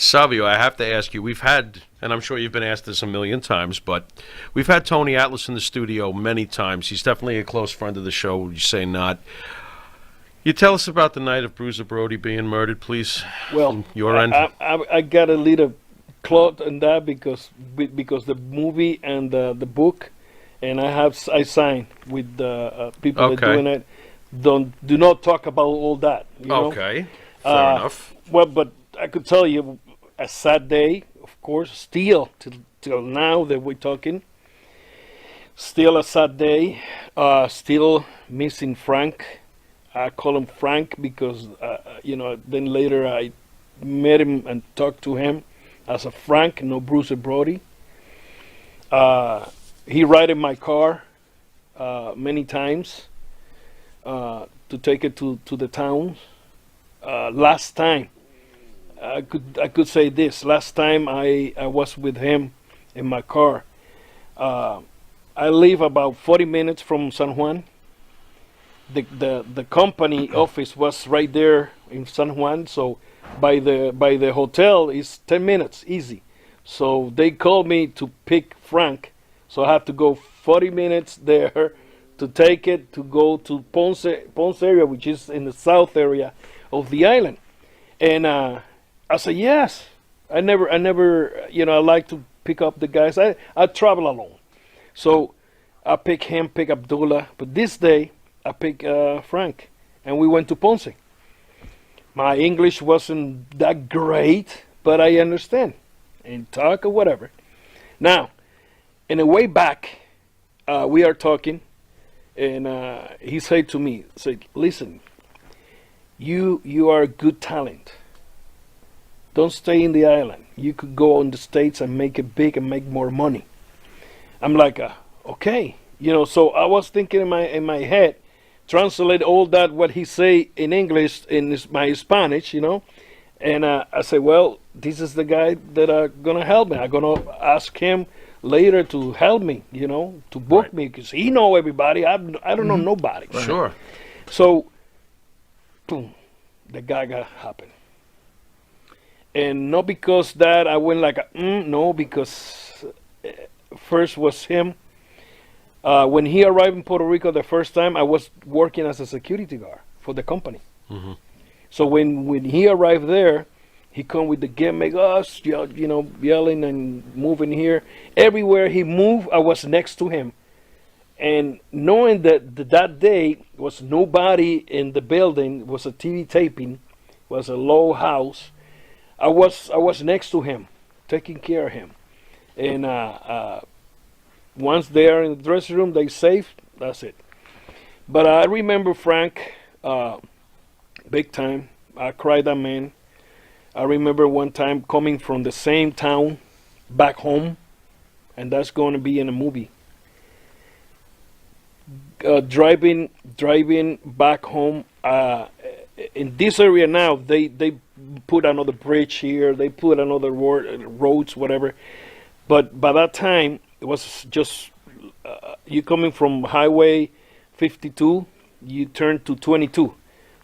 Savio, I have to ask you, we've had, and I'm sure you've been asked this a million times, but we've had Tony Atlas in the studio many times. He's definitely a close friend of the show. You say not. You tell us about the night of Bruiser Brody being murdered, please, Well, from your end. I got a little clout on that because the movie and the book, and I signed with the people that Okay. doing it. Do not talk about all that. You know? Okay, fair enough. Well, but I could tell you a sad day, of course. Still till now that we're talking, still a sad day. Still missing Frank. I call him Frank because Then later I met him and talked to him as a Frank, no Bruiser Brody. He ride in my car many times to take it to the towns. Last time, I could say this. Last time I was with him in my car. I live about 40 minutes from San Juan. The company office was right there in San Juan, so by the hotel is 10 minutes easy. So they called me to pick Frank, so I have to go 40 minutes there to take it to go to Ponce area, which is in the south area of the island. And I said yes. I never I like to pick up the guys. I travel alone, so I pick him, pick Abdullah, but this day I picked Frank, and we went to Ponce. My English wasn't that great, but I understand and talk or whatever. Now, in a way back, we are talking, and he said to me, "Listen, you are a good talent. Don't stay in the island. You could go on the States and make it big and make more money." I'm like, okay, So I was thinking in my head, translate all that what he say in English in my Spanish, and I say, well, this is the guy that are gonna help me. I'm gonna ask him later to help me, to book me because he know everybody. I don't know nobody. Right. Sure. So, boom, the Gaga happened, and not because that I went like no, because first was him. When he arrived in Puerto Rico the first time, I was working as a security guard for the company. Mm-hmm. So when he arrived there, he come with the gimmick, us, yelling and moving here. Everywhere he moved, I was next to him. And knowing that day was nobody in the building, was a TV taping, was a low house, I was next to him, taking care of him. And once they are in the dressing room, they safe. That's it. But I remember Frank, big time. I cried that man. I remember one time coming from the same town back home, and that's going to be in a movie. Driving back home. In this area now, they put another bridge here. They put another roads, whatever. But by that time, it was just you coming from Highway 52, you turn to 22.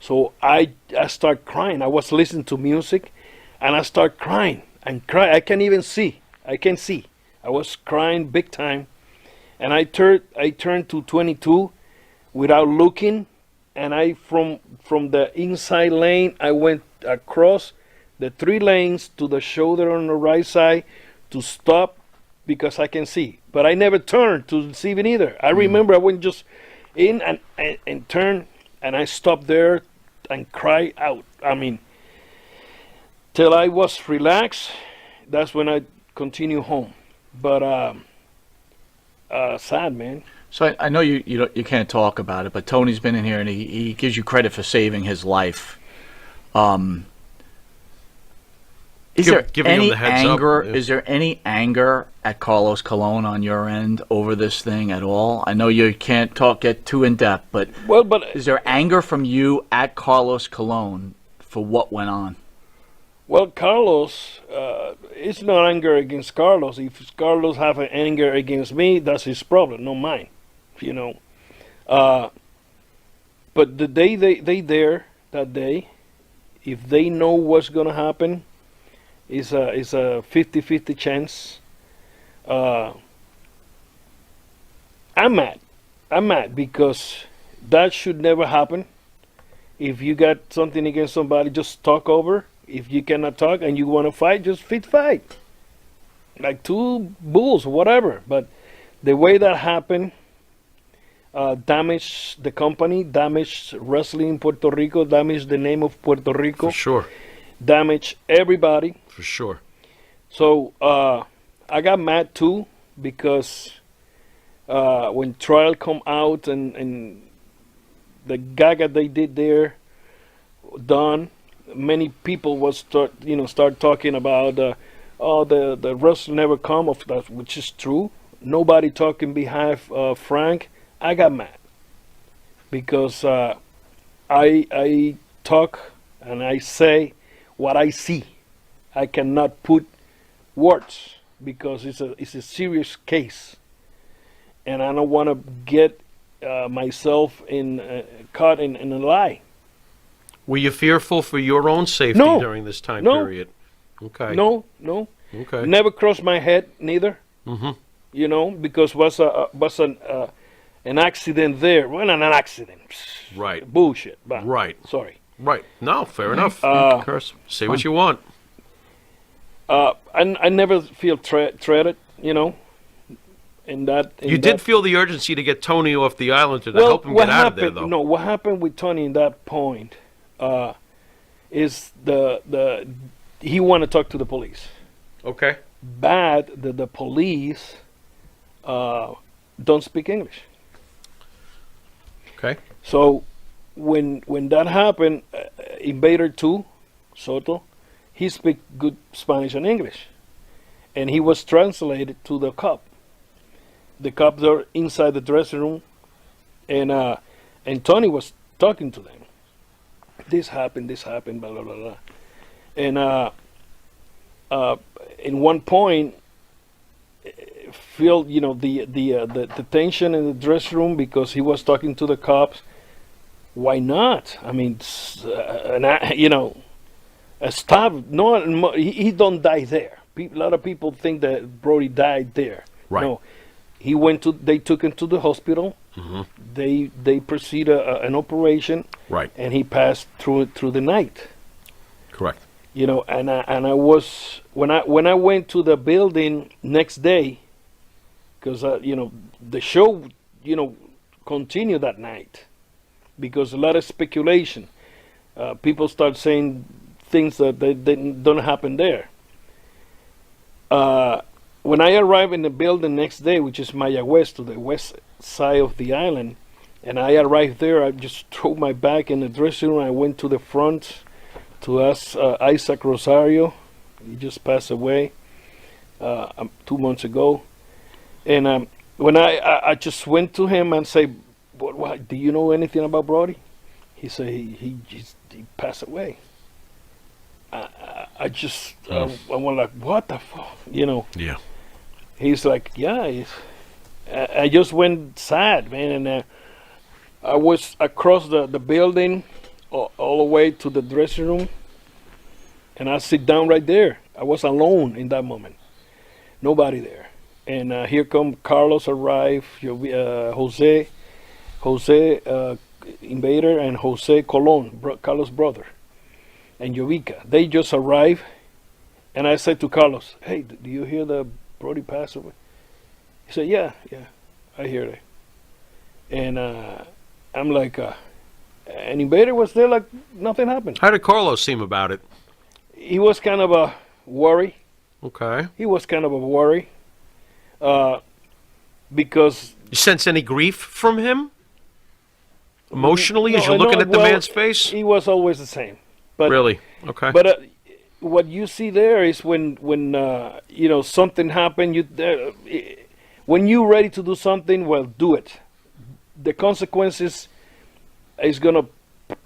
So I start crying. I was listening to music, and I start crying and cry. I can't even see. I can't see. I was crying big time, and I turned to 22 without looking, and I from the inside lane I went across the 3 lanes to the shoulder on the right side to stop. Because I can see, but I never turned to see it either. I remember I went just in and turned, and I stopped there and cried out. I mean, till I was relaxed. That's when I continue home. But sad, man. So I know you can't talk about it, but Tony's been in here and he gives you credit for saving his life. Is there any anger? Is there any anger at Carlos Colon on your end over this thing at all? I know you can't get too in depth, but is there anger from you at Carlos Colon for what went on? Well, Carlos, it's not anger against Carlos. If Carlos have an anger against me, that's his problem, not mine. But the day they there that day, if they know what's gonna happen, It's a 50-50 chance. I'm mad. I'm mad because that should never happen. If you got something against somebody, just talk over. If you cannot talk and you want to fight, just fight. Like two bulls, whatever. But the way that happened damaged the company, damaged wrestling in Puerto Rico, damaged the name of Puerto Rico. For sure. Damaged everybody. For sure. So I got mad too because when trial come out and the gaga they did there done, many people was start talking about the wrestler never come of that, which is true. Nobody talking behalf of Frank. I got mad because I talk and I say what I see. I cannot put words because it's a serious case, and I don't want to get myself caught in a lie. Were you fearful for your own safety during this time period? Okay. No. Okay. Never crossed my head neither. Mm-hmm. Because was an accident there. Well, not an accident. Right. Bullshit. But right. Sorry. Right. No, fair enough. Curse. Say what you want. I never feel threatened, In that, you did feel the urgency to get Tony off the island to help him get out of there, though. No, what happened with Tony in that point is he wanted to talk to the police. Okay. Bad that the police don't speak English. Okay. So when that happened, Invader 2, Soto, he speak good Spanish and English, and he was translated to the cop. The cops are inside the dressing room, and Tony was talking to them. This happened, blah blah blah blah, and in one point, feel the tension in the dressing room because he was talking to the cops. Why not? I mean, a stab. No, he don't die there. A lot of people think that Brody died there. Right. No. They took him to the hospital. Mm-hmm. They proceeded an operation. Right. And he passed through the night. Correct. And I was when I went to the building next day, because the show continued that night, because a lot of speculation. People start saying things that they don't happen there. When I arrived in the building next day, which is Mayagüez, to the west side of the island, and I arrived there, I just threw my bag in the dressing room. I went to the front to ask Isaac Rosario. He just passed away 2 months ago. And when I just went to him and said, what, do you know anything about Brody? He said he passed away. I was like, what the fuck? Yeah. He's like, yeah. I just went sad, man. And I was across the building all the way to the dressing room. And I sit down right there. I was alone in that moment. Nobody there. And here come Carlos arrived, Jose Invader, and Jose Colon, Carlos' brother, and Jovica. They just arrived. And I said to Carlos, hey, do you hear the Brody passed away? He said, yeah, I hear that. And I'm like, and Invader was there like nothing happened. How did Carlos seem about it? He was kind of a worry. Okay. He was kind of a worry. Because... You sense any grief from him? Emotionally, as you're looking at the man's face? He was always the same. But, really? Okay. But what you see there is when something happened, when you're ready to do something, well, do it. The consequences is gonna,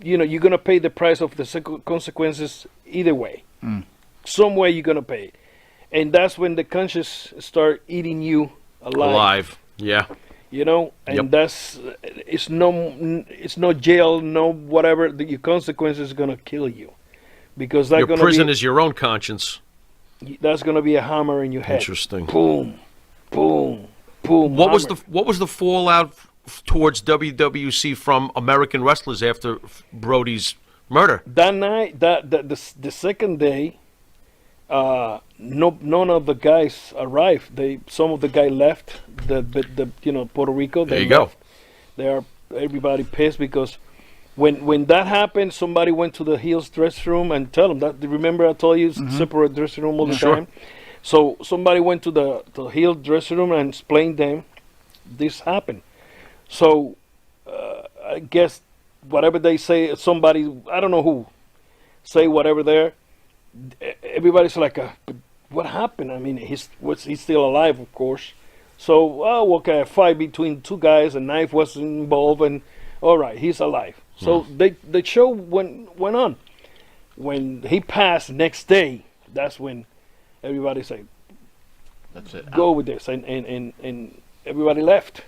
you're gonna pay the price of the consequences either way. Some way you're gonna pay, and that's when the conscience start eating you alive. Yeah. And it's no jail, no whatever. Your consequences is gonna kill you, because your prison is your own conscience. that's gonna be a hammer in your head. Interesting. Boom, boom, boom. What was the fallout towards WWC from American wrestlers after Brody's murder? That night, the second day, none of the guys arrived. Some of the guys left. The Puerto Rico. There you go. Everybody pissed because when that happened, somebody went to the Hills dressing room and tell them that. Remember, I told you separate dressing room all the time. So somebody went to the Hills dressing room and explained them this happened. So I guess whatever they say, somebody, I don't know who, say whatever there. Everybody's like, but what happened? I mean, he's still alive, of course. So, okay, a fight between two guys, a knife was involved, and all right, he's alive. So the show went on. When he passed next day, that's when everybody said, "That's it. Go with this," and everybody left.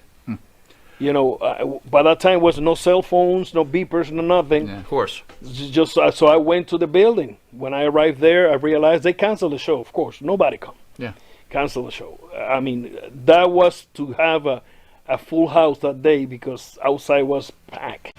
You know, by that time was no cell phones, no beepers, no nothing. Yeah, of course. Just so I went to the building. When I arrived there, I realized they canceled the show. Of course, nobody come. Yeah, cancel the show. I mean, that was to have a full house that day because outside was packed.